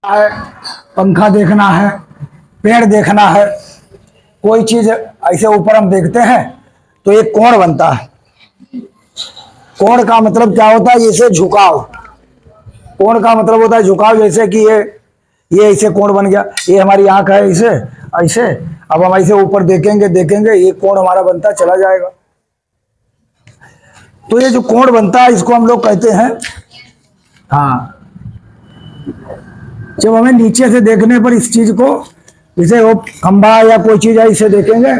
है, पंखा देखना है, पेड़ देखना है, कोई चीज ऐसे ऊपर हम देखते हैं तो एक कोण बनता है। कोण का मतलब क्या होता है? जैसे झुकाव। कोण का मतलब होता है झुकाव। जैसे कि ये ऐसे कोण बन गया, ये हमारी आंख है इसे ऐसे, अब हम ऐसे ऊपर देखेंगे देखेंगे ये कोण हमारा बनता चला जाएगा। तो ये जो कोण बनता है इसको हम लोग कहते हैं, हाँ, जब हमें नीचे से देखने पर इस चीज को, जैसे वो खंभा या कोई चीज है इसे देखेंगे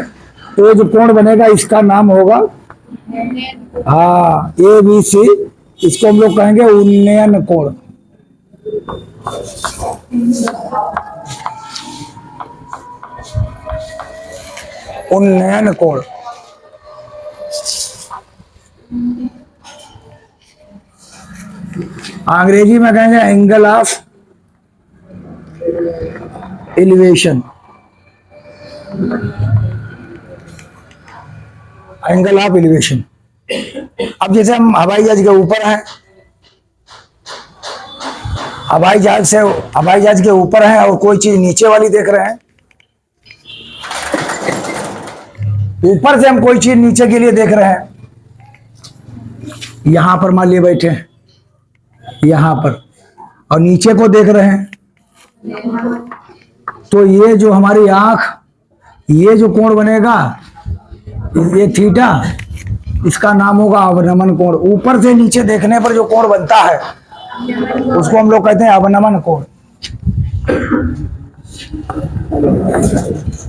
तो ये जो कोण बनेगा इसका नाम होगा, हाँ, ABC। इसको हम लोग कहेंगे उन्नयन कोण। उन्नयन कोण। अंग्रेजी में कहेंगे angle of elevation. Angle of elevation. अब जैसे हम हवाई जहाज के ऊपर हैं, हवाई जहाज के ऊपर हैं और कोई चीज नीचे वाली देख रहे हैं, ऊपर से हम कोई चीज नीचे के लिए देख रहे हैं, यहां पर मान लिए बैठे हैं यहां पर, और नीचे को देख रहे हैं, तो ये जो हमारी आंख, ये जो कोण बनेगा, ये थीटा, इसका नाम होगा अवनमन कोण। ऊपर से नीचे देखने पर जो कोण बनता है उसको हम लोग कहते हैं अवनमन कोण।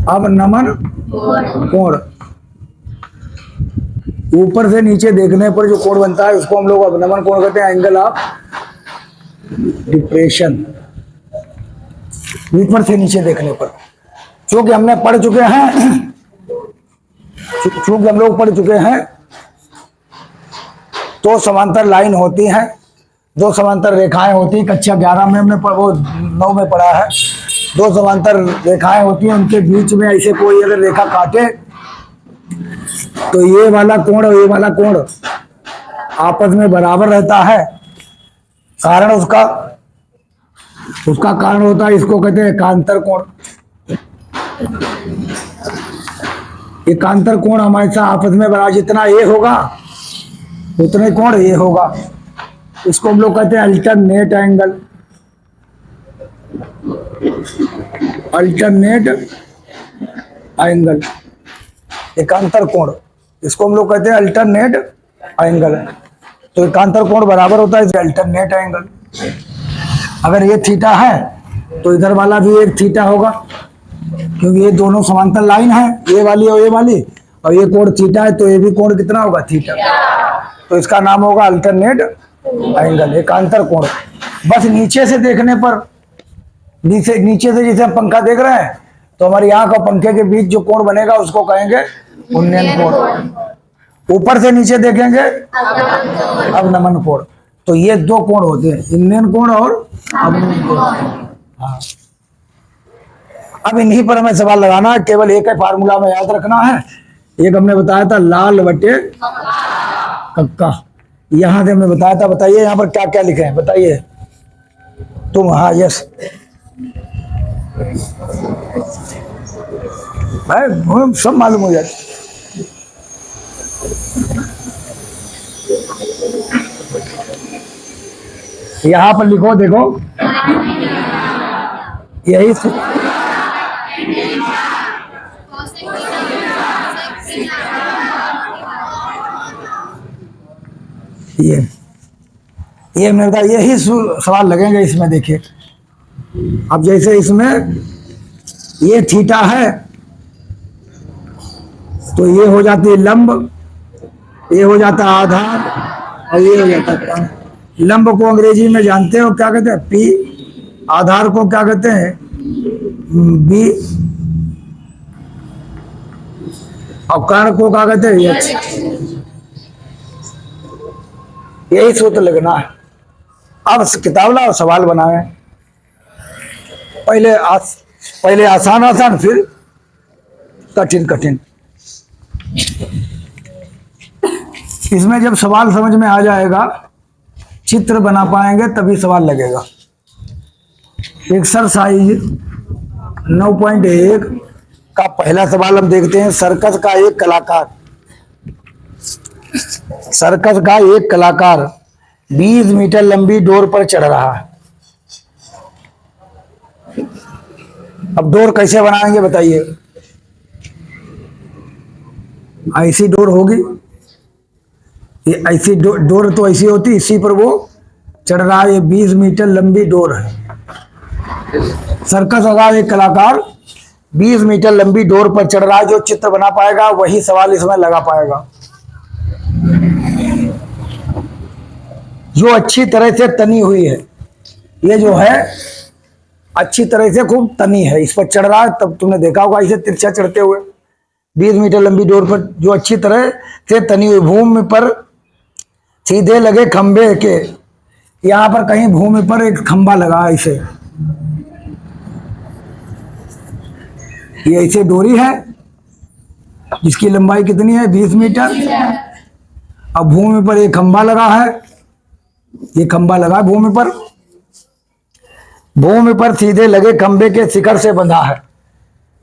अवनमन कोण। ऊपर से नीचे देखने पर जो कोण बनता है उसको हम लोग अवनमन कोण कहते हैं, एंगल ऑफ डिप्रेशन। ऊपर से नीचे देखने पर, चूंकि हमने पढ़ चुके हैं, चूंकि हम लोग पढ़ चुके हैं, तो समांतर लाइन होती है, दो समांतर रेखाएं होती हैं। कक्षा 11 में हमने वो 9 में पढ़ा है। दो समांतर रेखाएं होती हैं, उनके बीच में ऐसे कोई अगर रेखा काटे तो ये वाला कोण और ये वाला कोण आपस में बराबर रहता है। कारण उसका कारण होता है, इसको कहते हैं एकांतर कोण। एकांतर कोण हमेशा आपस में बराबर, जितना ये होगा उतने कोण ये होगा। इसको हम लोग कहते हैं अल्टरनेट एंगल। अल्टरनेट एंगल, एकांतर कोण, इसको हम लोग कहते हैं अल्टरनेट एंगल। तो एकांतर कोण बराबर होता है अल्टरनेट एंगल। अगर ये थीटा है तो इधर वाला भी एक थीटा होगा, क्योंकि ये दोनों समांतर लाइन है, ये वाली और ये वाली, और ये कोण थीटा है तो ये भी कोण कितना होगा? थीटा। तो इसका नाम होगा अल्टरनेट एंगल, एकांतर कोण। बस नीचे से देखने पर, नीचे से जैसे हम पंखा देख रहे हैं तो हमारी आंख और पंखे के बीच जो कोण बनेगा उसको कहेंगे उन्नयन कोण। ऊपर से नीचे देखेंगे अवनमन कोण। तो ये दो कोण होते हैं, उन्नयन कोण और अवनमन कोण। हाँ, अब इन्हीं पर हमें सवाल लगाना है। केवल एक ही फार्मूला में याद रखना है। एक हमने बताया था लाल बटे कक्का, यहां से हमने बताया था। बताइए यहाँ पर क्या क्या लिखे हैं, बताइए तुम। हाँ, यस भाई, सब मालूम हो जाए। यहां पर लिखो, देखो यही ये मेरे का यही सवाल लगेंगे इसमें। देखिए अब जैसे इसमें ये थीटा है तो ये हो जाती है लंब, ये हो जाता है आधार, और ये हो जाता है कोण। लंब को अंग्रेजी में जानते हो क्या कहते हैं? P। आधार को क्या कहते हैं? B। और कोण को क्या कहते हैं? H। यही सूत्र लगना है। अब किताब लाओ, सवाल बनाए। पहले आसान फिर कठिन। इसमें जब सवाल समझ में आ जाएगा, चित्र बना पाएंगे तभी सवाल लगेगा। एक्सरसाइज 9.1 का पहला सवाल हम देखते हैं। सर्कस का एक कलाकार 20 मीटर लंबी डोर पर चढ़ रहा है। अब डोर कैसे बनाएंगे बताइए। ऐसी डोर होगी, ये ऐसी डोर तो ऐसी होती, इसी पर वो चढ़ रहा है। ये 20 मीटर लंबी डोर है। सर्कस का एक कलाकार 20 मीटर लंबी डोर पर चढ़ रहा है। जो चित्र बना पाएगा वही सवाल इसमें लगा पाएगा। जो अच्छी तरह से तनी हुई है, ये जो है अच्छी तरह से खूब तनी है, इस पर चढ़ रहा है। तब तुमने देखा होगा इसे तिरछा चढ़ते हुए 20 मीटर लंबी डोर पर, जो अच्छी तरह से तनी हुई। भूमि पर सीधे लगे खंबे के, यहां पर कहीं भूमि पर एक खंबा लगा है। इसे ये ऐसे डोरी है जिसकी लंबाई कितनी है, 20 मीटर। अब भूमि पर एक खंबा लगा है, ये खंबा लगा भूमि पर। भूमि पर सीधे लगे खंबे के शिखर से बंधा है।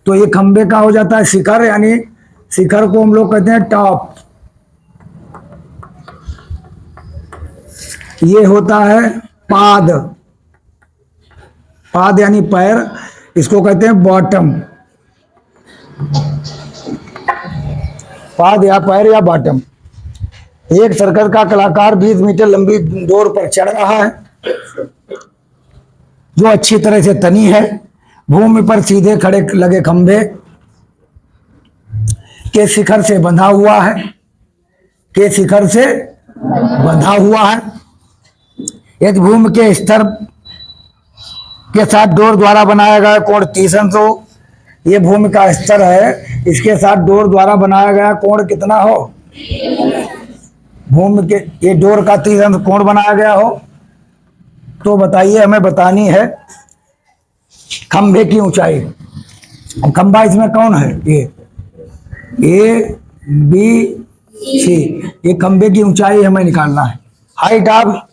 तो ये खंबे का हो जाता है शिखर, यानी शिखर को हम लोग कहते हैं टॉप। ये होता है पाद, पाद यानी पैर, इसको कहते हैं बॉटम। पाद या पैर या बॉटम। एक सर्कस का कलाकार 20 मीटर लंबी डोर पर चढ़ रहा है, जो अच्छी तरह से तनी है। भूमि पर सीधे खड़े लगे खंबे के शिखर से बंधा हुआ है, के शिखर से बंधा हुआ है। यदि भूमि के स्तर के साथ डोर द्वारा बनाया गया कोण 30 अंश हो, ये भूमि का स्तर है, इसके साथ डोर द्वारा बनाया गया कोण कितना हो, भूमि के ये डोर का 30 अंश कोण बनाया गया हो, तो बताइए हमें बतानी है खंबे की ऊंचाई। खंबा इसमें कौन है, ए बी सी, ये खंबे की ऊंचाई हमें निकालना है। हाइट ऑफ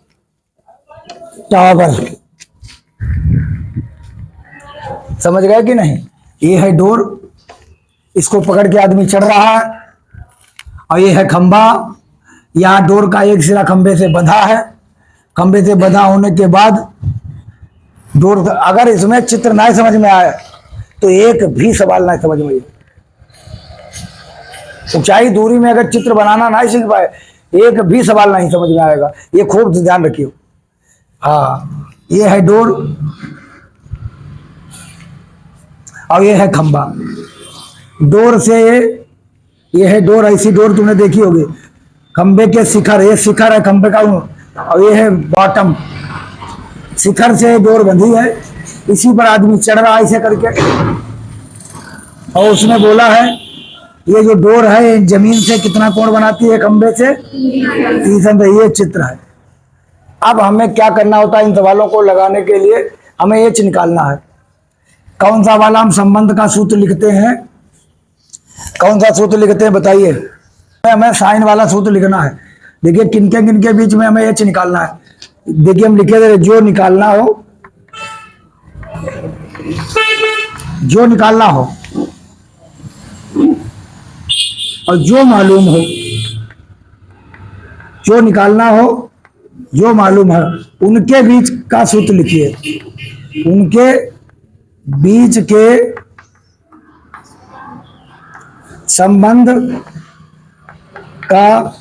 टावर, समझ गए कि नहीं। ये है डोर, इसको पकड़ के आदमी चढ़ रहा है, और ये है खंबा। यहाँ डोर का एक सिरा खंबे से बंधा है। खंबे से बंधा होने के बाद डोर, अगर इसमें चित्र ना समझ में आए तो एक भी सवाल ना समझ में आए। ऊंचाई दूरी में अगर चित्र बनाना ना सीख पाए, एक भी सवाल नहीं समझ में आएगा। ये खूब ध्यान रखियो। हाँ, ये है डोर और ये है खंबा। डोर से ये है डोर, ऐसी डोर तुमने देखी होगी। खंबे के शिखर, ये शिखर है खंबे का, और ये है बॉटम। शिखर से डोर बंधी है, इसी पर आदमी चढ़ रहा है ऐसे करके। और उसने बोला है ये जो डोर है जमीन से कितना कोण बनाती है, खंबे से 30 अंश। ये चित्र है। अब हमें क्या करना होता है इन सवालों को लगाने के लिए, हमें एच निकालना है। कौन सा वाला हम संबंध का सूत्र लिखते हैं, कौन सा सूत्र लिखते हैं बताइए। हमें साइन वाला सूत्र लिखना है। देखिए किन के बीच में हमें एच निकालना है। देखिए हम लिखे थे, जो निकालना हो, जो निकालना हो और जो मालूम हो, जो निकालना हो जो मालूम है, उनके बीच का सूत्र लिखिए। उनके बीच के संबंध का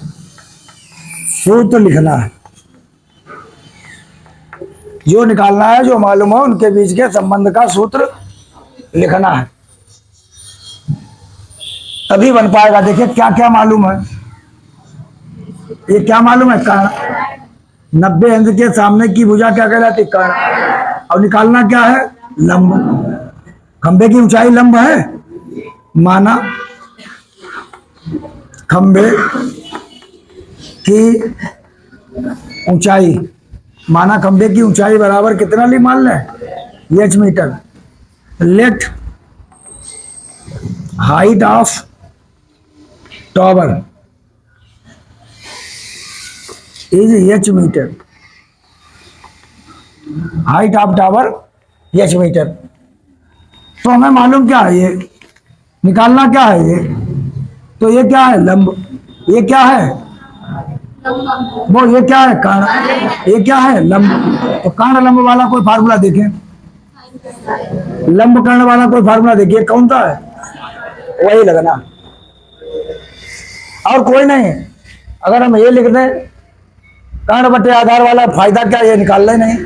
सूत्र लिखना है। जो निकालना है, जो मालूम है, उनके बीच के संबंध का सूत्र लिखना है, तभी बन पाएगा। देखिए क्या क्या मालूम है, ये क्या मालूम है, कर्ण। 90 अंश के सामने की भुजा क्या कहलाती है, कर्ण। और निकालना क्या है, लंब। खंबे की ऊंचाई लंब है, माना खंबे की ऊंचाई, माना खंबे की ऊंचाई बराबर कितना ली, मान लें H metre. Let height of tower is H metre. Height of tower H metre. तो हमें मालूम क्या है, ये निकालना क्या है ये, तो ये क्या है लंब, ये क्या है वो, ये क्या है कर्ण, ये क्या है लंब। तो कर्ण लंब वाला कोई फार्मूला देखें, लंब कर्ण वाला कोई फार्मूला देखिए कौन सा है, वही लगना और कोई नहीं। अगर हम ये लिख दें कर्ण बटे आधार वाला, फायदा क्या, ये निकाल ले नहीं,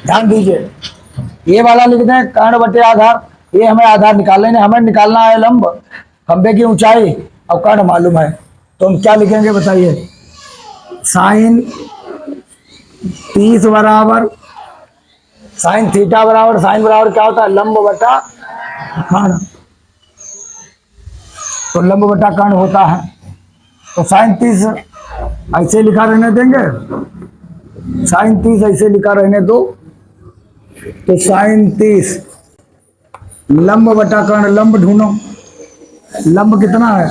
ध्यान दीजिए। ये वाला लिख दें कर्ण बटे आधार, ये हमें आधार निकाल लेना, हमें निकालना है लंब, खंबे की ऊंचाई और कर्ण मालूम है। तो हम क्या लिखेंगे बताइए, साइन 30 बराबर साइन थीटा बराबर, साइन बराबर क्या होता है लंब बटा कर्ण। तो लंब बटा कर्ण होता है, तो साइन 30 ऐसे लिखा रहने देंगे, साइन 30 ऐसे लिखा रहने दो। तो साइन 30 लंब बटा कर्ण, लंब ढूंढो, लंब कितना है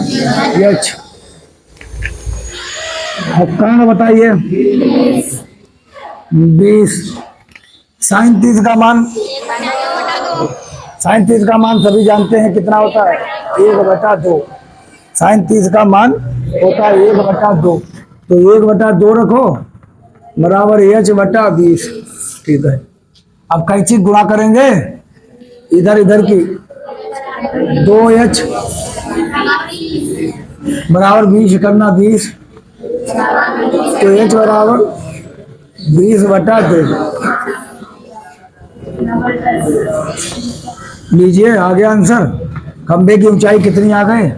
एच, और कर्ण बताइए 20। साइन 30 का मान, साइन 30 का मान सभी जानते हैं कितना होता है 1/2। साइन 30 का मान होता है 1/2, तो 1/2 रखो बराबर एच बटा 20। ठीक है, अब कैंची गुणा करेंगे इधर इधर की, 2h बराबर 20 करना 20, तो h बराबर 20/2। लीजिए आ गया आंसर। खंबे की ऊंचाई कितनी आ गए,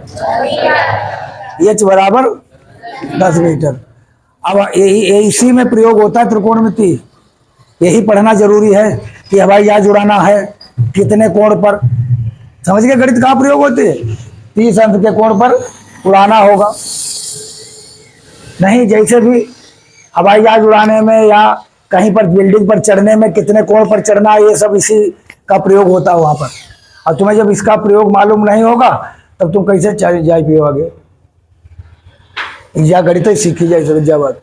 h बराबर 10 मीटर। अब यही इसी में प्रयोग होता है त्रिकोणमिति, यही पढ़ना जरूरी है कि हवाई जहाज उड़ाना है कितने कोण पर, समझ गए गणित कहाँ प्रयोग होते हैं, 30 अंश के कोण पर उड़ाना होगा। नहीं जैसे भी हवाई जहाज उड़ाने में या कहीं पर बिल्डिंग पर चढ़ने में कितने कोण पर चढ़ना, ये सब इसी का प्रयोग होता है वहां पर। और तुम्हें जब इसका प्रयोग मालूम नहीं होगा तब तुम कैसे जा पियोगे, या गणित ही सीखी जाए विद्यावाद,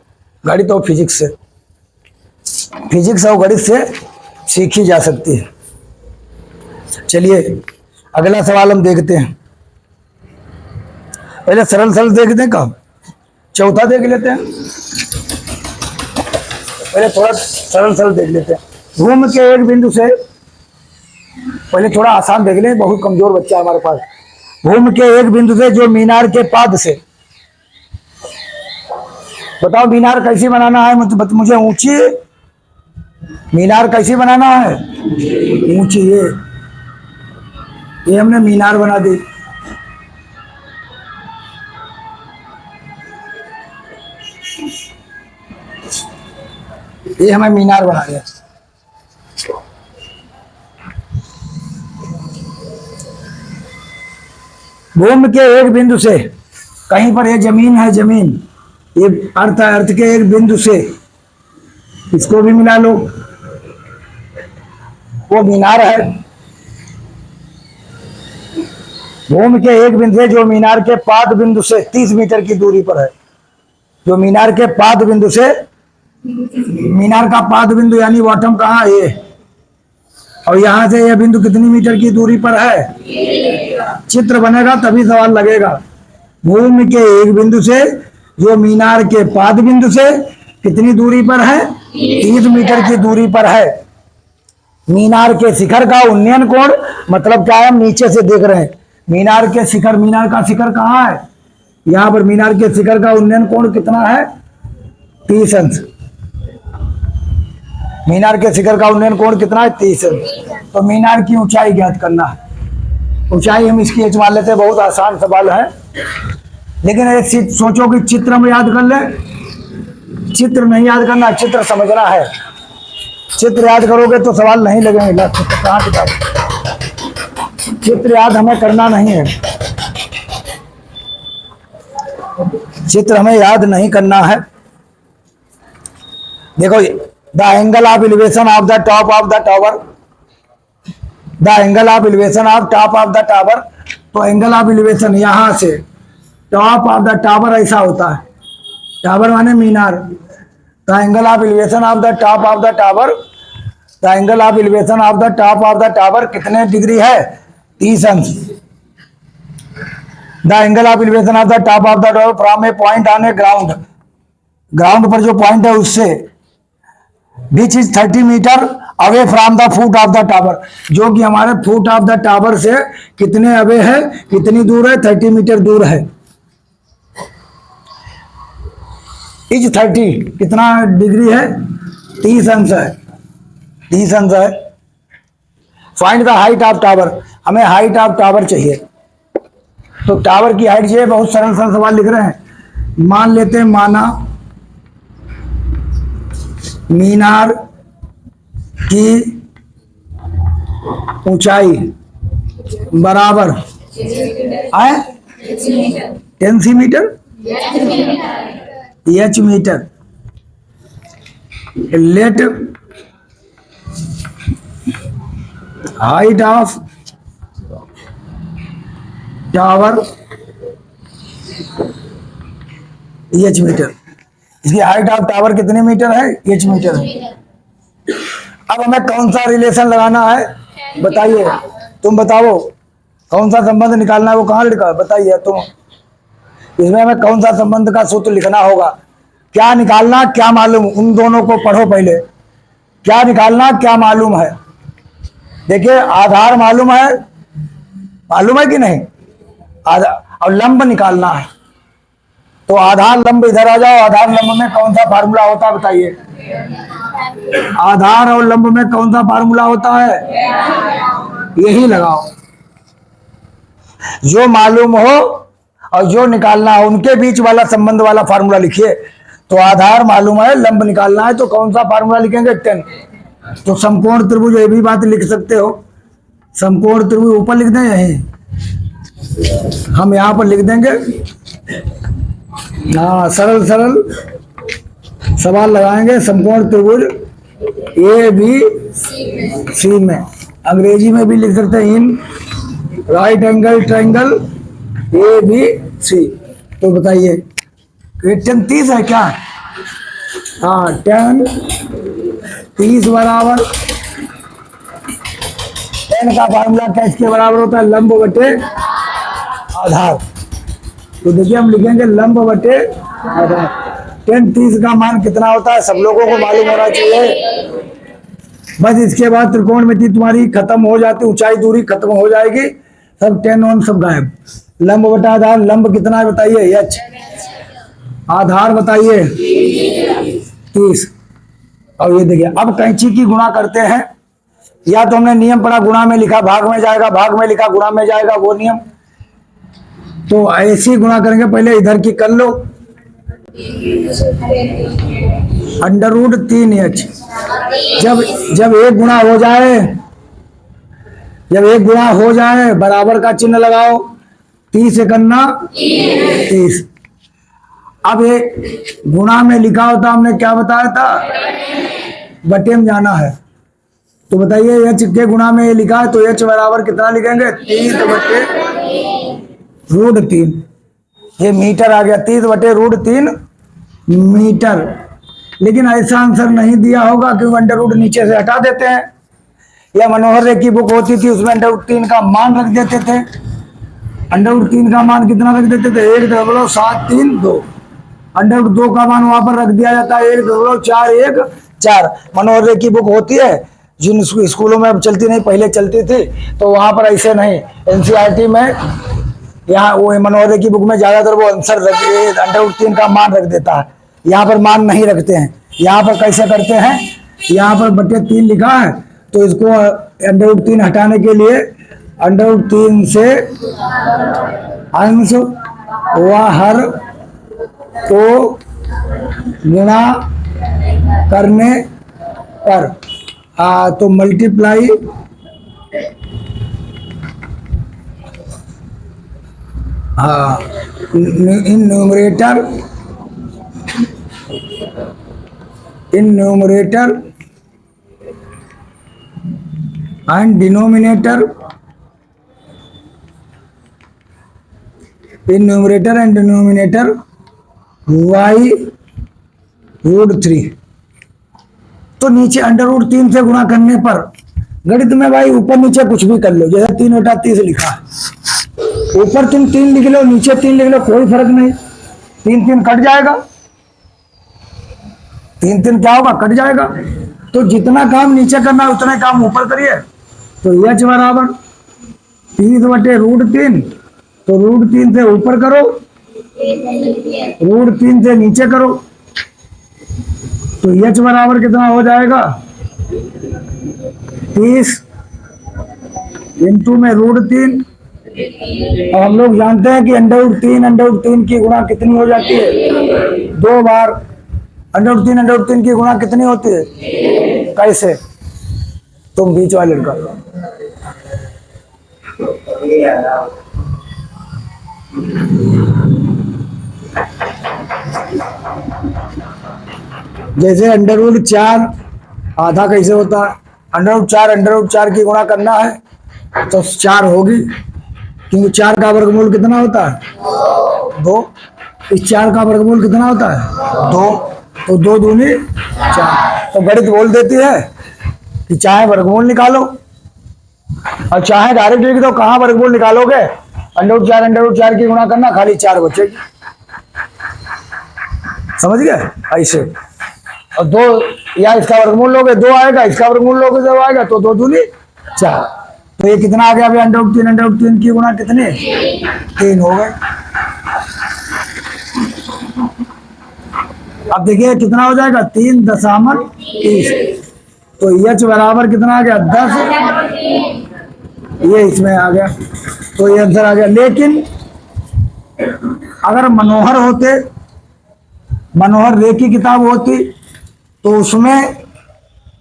गणित और फिजिक्स से, फिजिक्स और गणित से सीखी जा सकती है। चलिए अगला सवाल हम देखते हैं, पहले सरल सरल देखते हैं, कब चौथा देख लेते हैं, पहले थोड़ा सरल सरल देख लेते हैं। घूम के एक बिंदु से, पहले थोड़ा आसान देख लें, बहुत कमजोर बच्चा है हमारे पास। घूम के एक बिंदु से जो मीनार के पाद से, बताओ मीनार कैसी बनाना है, मुझे ऊंची मीनार कैसी बनाना है, ऊंची। ये हमने मीनार बना दी, ये हमें मीनार बना दिया। भूमि के एक बिंदु से, कहीं पर ये जमीन है, जमीन ये अर्थ है, अर्थ के एक बिंदु से, इसको भी मिला लो, वो मीनार है। भूमि के एक बिंदु से जो मीनार के पाद बिंदु से 30 मीटर की दूरी पर है, जो मीनार के पाद बिंदु से, मीनार का पाद बिंदु यानी बॉटम कहाँ है ये, और यहां से यह बिंदु कितनी मीटर की दूरी पर है, चित्र बनेगा तभी सवाल लगेगा। भूमि के एक बिंदु से जो मीनार के पाद बिंदु से कितनी दूरी पर है, 30 मीटर की दूरी पर है। मीनार के शिखर का उन्नयन कोण, मतलब क्या है, हम नीचे से देख रहे हैं मीनार के शिखर, मीनार का शिखर कहाँ है, यहाँ पर मीनार के शिखर का उन्नयन कोण कितना है, 30 अंश। मीनार के शिखर का उन्नयन कोण कितना है, 30 अंश। तो मीनार की ऊंचाई ज्ञात करना है, ऊंचाई हम इसकी एच मान लेते हैं, बहुत आसान सवाल है। लेकिन एक सोचो कि चित्र में याद कर ले, चित्र नहीं याद करना, चित्र समझना है। चित्र याद करोगे तो सवाल नहीं लगेंगे, चित्र कहाँ किताब, चित्र याद हमें करना नहीं है, चित्र हमें याद नहीं करना है। देखो the angle of elevation of the top of the tower, the angle of elevation of top of the tower, तो एंगल ऑफ एलिवेशन यहां से टॉप ऑफ द टावर ऐसा होता है, टावर माने मीनार, the angle of elevation of the top of the tower the angle of elevation of the top of the tower कितने degree है? 30 अंश। The angle of elevation of the top of the tower from a point on a ground, ground पर जो point है उससे, which is 30 meter away from the foot of the tower, जो कि हमारे फुट ऑफ द टावर से कितने away है, कितनी दूर है? 30 मीटर दूर है। इज 30 कितना डिग्री है? 30 अंश है, 30 अंश है। Find the height of tower, हमें हाइट ऑफ टावर चाहिए। तो टावर की हाइट चाहिए, बहुत सरल सरल सवाल लिख रहे हैं। मान लेते हैं माना मीनार की ऊंचाई बराबर है 10 metre, H metre. Let height of tower H metre. इसकी हाइट ऑफ टावर कितने मीटर है? एच मीटर है। अब हमें कौन सा रिलेशन लगाना है बताइए, तुम बताओ कौन सा संबंध निकालना है, वो कहाँ लिखा है बताइए तुम। इसमें हमें कौन सा संबंध का सूत्र लिखना होगा, क्या निकालना, क्या मालूम, उन दोनों को पढ़ो पहले। क्या निकालना, क्या मालूम है? देखिए आधार मालूम है कि नहीं? और लंब निकालना है। तो आधार लंब इधर आ जाओ। आधार लंब में कौन सा फार्मूला होता है बताइए? आधार और लंब में कौन सा फार्मूला होता है? यही लगाओ। जो मालूम हो और जो निकालना हो उनके बीच वाला संबंध वाला फार्मूला लिखिए। तो आधार मालूम है, लंब निकालना है, तो कौन सा फार्मूला लिखेंगे? 10। तो समकोण त्रिभुज, ये भी बात लिख सकते हो। समकोण त्रिभुज ऊपर लिख दें, यही हम यहां पर लिख देंगे। हाँ, सरल सरल सवाल लगाएंगे। समकोण त्रिभुज ए बी सी में, अंग्रेजी में भी लिख सकते हैं in right angle triangle A B C. तो बताइए 30 है क्या? हाँ, 30 बराबर 10 का फार्मूला किसके बराबर होता है? लंब बटे आधार। तो देखिए हम लिखेंगे लंब बटे आधार। 30 का मान कितना होता है सब लोगों को मालूम होना चाहिए। बस इसके बाद त्रिकोणमिति तुम्हारी खत्म हो जाती, ऊंचाई दूरी खत्म हो जाएगी, सब 10 ऑन सब गायब। लंब बटा आधार, लंब कितना है बताइए? एच। आधार बताइए 30। और ये देखिए अब कैंची की गुणा करते हैं। या तो हमने नियम पढ़ा, गुणा में लिखा भाग में जाएगा, भाग में लिखा गुणा में जाएगा, वो नियम। तो ऐसी गुणा करेंगे, पहले इधर की कर लो, √3h। जब एक गुणा हो जाए, जब एक गुणा हो जाए बराबर का चिन्ह लगाओ। 30 से करना 30। अब एक गुणा में लिखा होता, हमने क्या बताया था? बटे में जाना है। तो बताइए h के गुणा में ये लिखा है, तो h बराबर कितना लिखेंगे? 30 बटे √3। ये मीटर आ गया, 30 बटे √3 मीटर। लेकिन ऐसा आंसर नहीं दिया होगा क्योंकि अंडर नीचे से हटा देते हैं। या मनोहर रे की बुक होती थी, उसमें √3 का मान रख देते थे। √3 का मान कितना रख देते थे? 1.732। √2 का मान वहां पर रख दिया जाता है 1.414। मनोहर रे की बुक होती है, जिन स्कूलों में अब चलती नहीं, पहले चलती थी, तो वहां पर ऐसे नहीं। एनसीईआरटी में यहाँ वो मनोहर की बुक में ज्यादातर वो आंसर √3 का मान रख देता है। यहाँ पर मान नहीं रखते हैं। यहाँ पर कैसे करते हैं? यहाँ पर बटे 3 लिखा है, तो इसको √3 हटाने के लिए √3 से अंश व हर को गुणा करने पर तो multiply in numerator and denominator, in numerator and denominator y √3। तो नीचे √3 से गुणा करने पर, गणित में भाई ऊपर नीचे कुछ भी कर लो, जैसे 3 बटा 30 लिखा है, ऊपर तुम 3 लिख लो, नीचे 3 लिख लो, कोई फर्क नहीं, 3 3 कट जाएगा, 3 3 क्या होगा, कट जाएगा। तो जितना काम नीचे करना है उतना काम ऊपर करिए। तो h बराबर 30/√3, तो √3 से ऊपर करो, √3 से नीचे करो, तो h बराबर कितना हो जाएगा, 30 इंटू में √3। और हम लोग जानते हैं कि √3 की गुणा कितनी हो जाती है, 2 बार। √3 की गुणा कितनी होती है, कैसे, तुम बीच वाले लड़का, जैसे √4 आधा कैसे होता है, √4 की गुणा करना है तो 4 होगी, क्योंकि 4 का वर्गमूल कितना होता है, 2। इस 4 का वर्गमूल कितना होता है, 2, तो 2 दूनी 4। तो गणित बोल देती है कि चाहे वर्गमूल निकालो और चाहे डायरेक्ट लिख दो, कहाँ वर्गमूल निकालोगे, √4 की गुणा करना, खाली 4 बचेगी, समझ गए ऐसे। और 2 या इसका वर्गमूल लोगे 2 आएगा, इसका वर्गमूल लोगे 2 आएगा, तो 2 दूनी 4। तो ये कितना आ गया अभी, √3 की गुणा कितने, 3 हो गए। अब देखिए कितना हो जाएगा, 3.30। तो h बराबर कितना आ गया, 10, ये इसमें आ गया, तो ये आंसर आ गया। लेकिन अगर मनोहर रे की किताब होती तो उसमें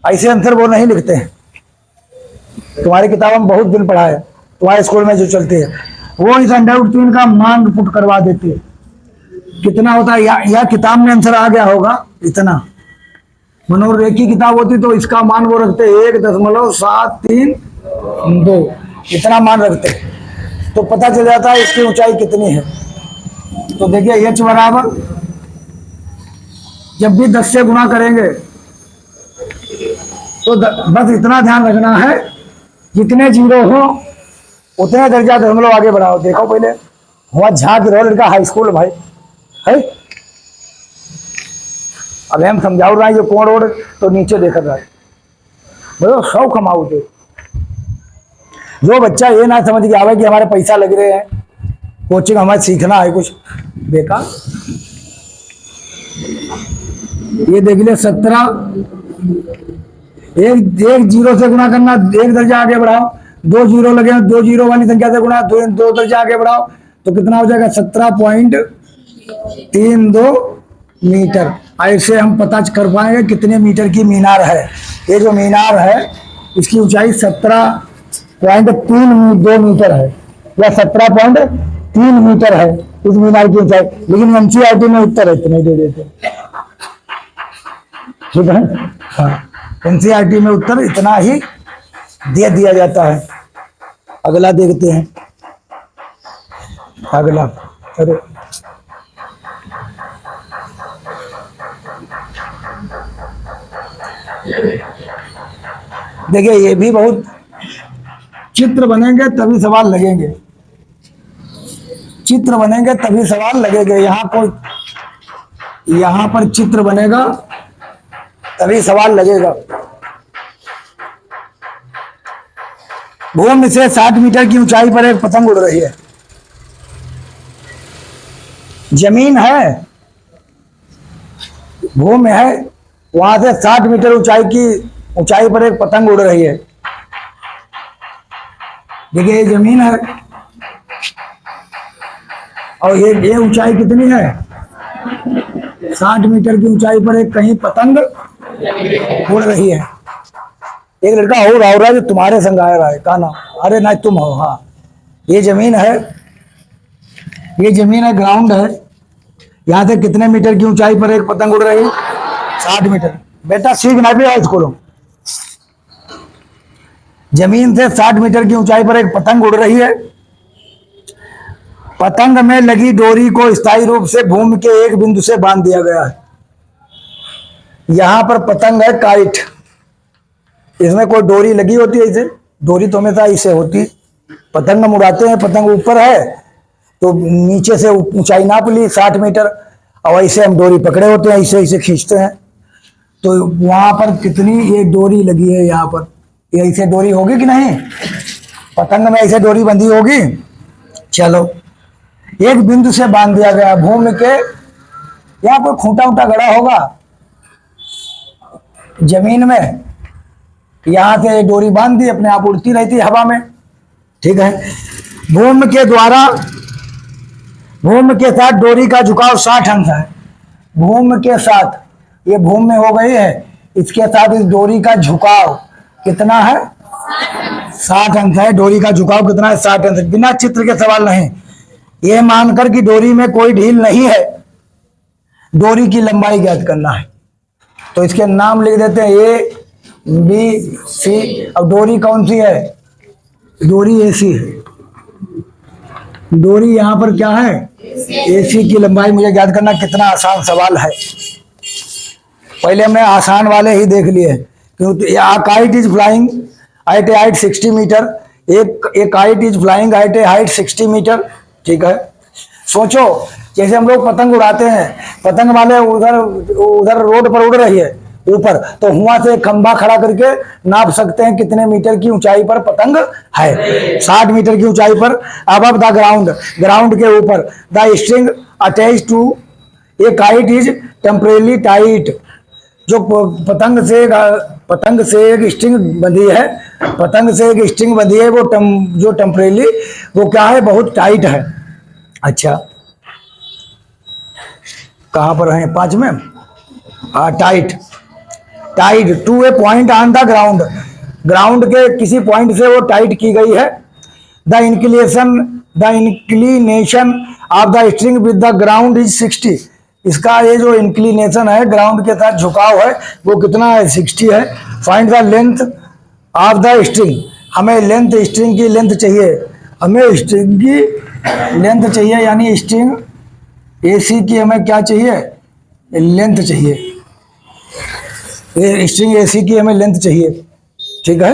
ऐसे आंसर वो नहीं लिखते हैं। तुम्हारी किताब हम बहुत दिन पढ़ा है, तुम्हारे स्कूल में जो चलती है, वो इस √3 का मान पुट करवा देती है, कितना होता है, या किताब में आंसर आ गया होगा इतना। मनोहर रे की किताब होती तो इसका मान वो रखते 1.732, इतना मान रखते, तो पता चल जाता है इसकी ऊंचाई कितनी है। तो देखिए h बराबर, जब भी 10 से गुणा करेंगे तो बस इतना ध्यान रखना है, जितने जीरो हो उतने दर्जा दशमलव आगे बढ़ाओ। देखो पहले हुआ झाँक रहो लड़का, हाई स्कूल भाई है, अब हम समझाओ रहा है जो कोण ओढ़ तो नीचे देखा रहा है, बोलो 100 कमाओ दे। जो बच्चा ये ना समझ के आवे कि हमारे पैसा लग रहे हैं, कोचिंग हमारे सीखना है कुछ, बेकार। ये देख लिया 17, एक जीरो से गुणा करना, 1 दर्जा आगे बढ़ाओ, 2 जीरो लगे, 2 जीरो वाली संख्या से गुणा, 2 दर्जा आगे बढ़ाओ, तो कितना हो जाएगा, 17.32 मीटर। ऐसे हम पता कर पाएंगे कितने मीटर की मीनार है। ये जो मीनार है इसकी ऊंचाई 17.32 मीटर है, या 17.3 मीटर है इस मीनार की ऊंचाई। लेकिन एनसीईआरटी में उत्तर इतने दे देते, ठीक है, हाँ, एनसीईआरटी में उत्तर इतना ही दे दिया जाता है। अगला देखते हैं, अगला, अरे देखिए ये भी बहुत चित्र बनेंगे तभी सवाल लगेंगे, चित्र बनेंगे तभी सवाल लगेंगे। यहाँ पर चित्र बनेगा तभी सवाल लगेगा। भूमि से 60 मीटर की ऊंचाई पर एक पतंग उड़ रही है। जमीन है, भूमि है, वहां से 60 मीटर ऊंचाई पर एक पतंग उड़ रही है। देखिए ये जमीन है और ये ऊंचाई कितनी है, 60 मीटर की ऊंचाई पर एक कहीं पतंग उड़ रही है। एक लड़का हो रहा है जो तुम्हारे संग आ रहा है, कहा नाम, अरे नहीं तुम हो, हाँ। ये जमीन है, ग्राउंड है, यहाँ से कितने मीटर की ऊंचाई पर एक पतंग उड़ रही है, 60 मीटर। बेटा सीखना भी है इसको। जमीन से 60 मीटर की ऊंचाई पर एक पतंग उड़ रही है। पतंग में लगी डोरी को स्थायी रूप से भूमि के एक बिंदु से बांध दिया गया है। यहाँ पर पतंग है काइट, इसमें कोई डोरी लगी होती है, इसे डोरी तो हमेशा इसे होती, पतंग हम उड़ाते हैं, पतंग ऊपर है तो नीचे से ऊंचाई नाप ली 60 मीटर, और ऐसे हम डोरी पकड़े होते हैं, ऐसे ऐसे खींचते हैं। तो वहां पर कितनी ये डोरी लगी है, यहाँ पर ये ऐसे डोरी होगी कि नहीं, पतंग में ऐसे डोरी बंधी होगी। चलो, एक बिंदु से बांध दिया गया भूमि के, यहाँ पर खूंटा उटा गड़ा होगा जमीन में, यहां से डोरी बांध दी, अपने आप उड़ती रहती है हवा में, ठीक है। भूमि के द्वारा, भूमि के साथ डोरी का झुकाव 60 अंश है, भूमि के साथ, ये भूमि में हो गई है, इसके साथ इस डोरी का झुकाव कितना है, 60 अंश है। डोरी का झुकाव कितना है, 60 अंश। बिना चित्र के सवाल नहीं, ये मानकर कि डोरी में कोई ढील नहीं है, डोरी की लंबाई ज्ञात करना है, तो इसके नाम लिख देते हैं ए बी सी। अब डोरी कौन सी है, डोरी एसी है, डोरी यहां पर क्या है, एसी की लंबाई मुझे ज्ञात करना। कितना आसान सवाल है, पहले हमने आसान वाले ही देख लिए, क्योंकि kite is flying at a height 60 meter, एक kite is flying at a height 60 meter, ठीक है। सोचो जैसे हम लोग पतंग उड़ाते हैं, पतंग वाले उधर उधर रोड पर उड़ रही है ऊपर, तो वहां से खंबा खड़ा करके नाप सकते हैं कितने मीटर की ऊंचाई पर पतंग है, 60 मीटर की ऊंचाई पर। अबव द ग्राउंड, ग्राउंड के ऊपर, the string attach to a kite is temporarily tight, जो पतंग से एक स्ट्रिंग बंधी है, पतंग से एक स्ट्रिंग बंधी है, वो जो टेम्परेली वो क्या है, बहुत टाइट है। अच्छा, कहां पर है, 5 में, tight, tight to a point on the ground, ground के किसी पॉइंट से वो टाइट की गई है। The inclination of the string with the ground is 60, इसका ये जो इंक्लिनेशन है ग्राउंड के साथ झुकाव है वो कितना है, 60 है। Find the length of the string, हमें लेंथ, स्ट्रिंग की लेंथ चाहिए, हमें स्ट्रिंग की लेंथ चाहिए, यानी स्ट्रिंग एसी की हमें क्या चाहिए, लेंथ चाहिए, ये स्ट्रिंग एसी की हमें लेंथ चाहिए, ठीक है।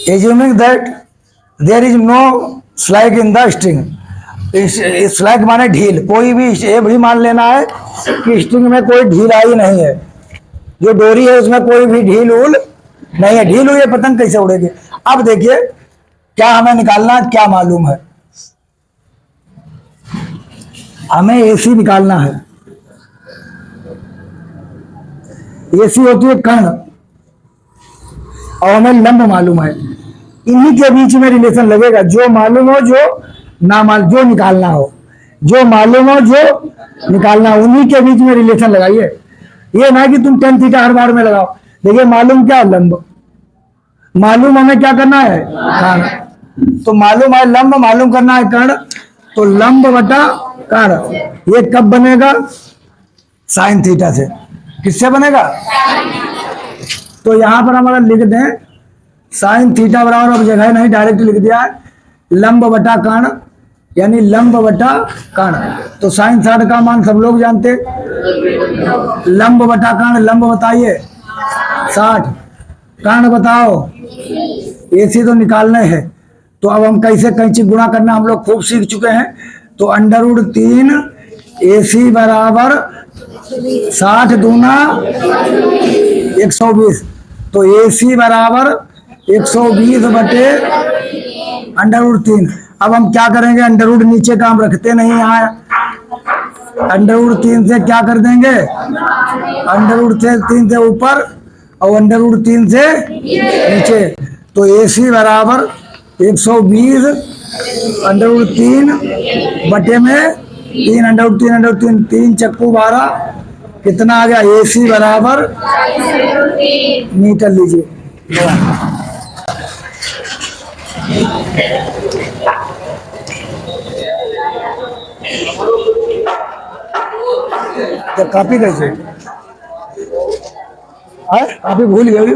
Assuming that there is no slack in the string, slack माने ढील, कोई भी, ये भी मान लेना है कि स्ट्रिंग में कोई ढील आई नहीं है, जो डोरी है उसमें कोई भी ढील उल नहीं है, ढील हुई है पतंग कैसे उड़ेगी। अब देखिए क्या हमें निकालना, क्या मालूम है, हमें एसी निकालना है, एसी होती है कर्ण, और हमें लंब मालूम है, इन्हीं के बीच में रिलेशन लगेगा, जो मालूम हो, जो ना मालूम, जो निकालना हो, जो मालूम हो, जो निकालना हो, उन्हीं के बीच में रिलेशन लगाइए। ये ना कि तुम tan थीटा हर बार में लगाओ। देखिए मालूम क्या, लंब, मालूम हमें क्या करना है, कर्ण, तो मालूम है लंब, मालूम करना है कर्ण, तो लंब बटा कर्ण, ये कब बनेगा, साइन थीटा से। किससे बनेगा, तो यहां पर हम अगर लिख दें साइन थीटा बराबर, अब जगह नहीं डायरेक्ट लिख दिया है, लंब बटा कर्ण, यानी लंब बटा कर्ण, तो साइन 60 का मान सब लोग जानते, लंब बटा कर्ण, लंब बताइए 60, कर्ण बताओ, एसी तो निकालने हैं, तो अब हम कैसे कैंची गुणा करना हम लोग खूब सीख चुके हैं। तो √3 एसी बराबर 60 दूना 120, तो एसी बराबर 120 बटे √3। अब हम क्या करेंगे, अंडर रूट नीचे का हम रखते नहीं, यहाँ √3 से क्या कर देंगे, √3 से ऊपर और √3 से नीचे, तो एसी बराबर 120 √3 बटे में 3, √3 3 चक्कू 12, कितना आ गया, एसी बराबर मीटर लीजिए। कॉपी कैसे, कॉपी भूल गई।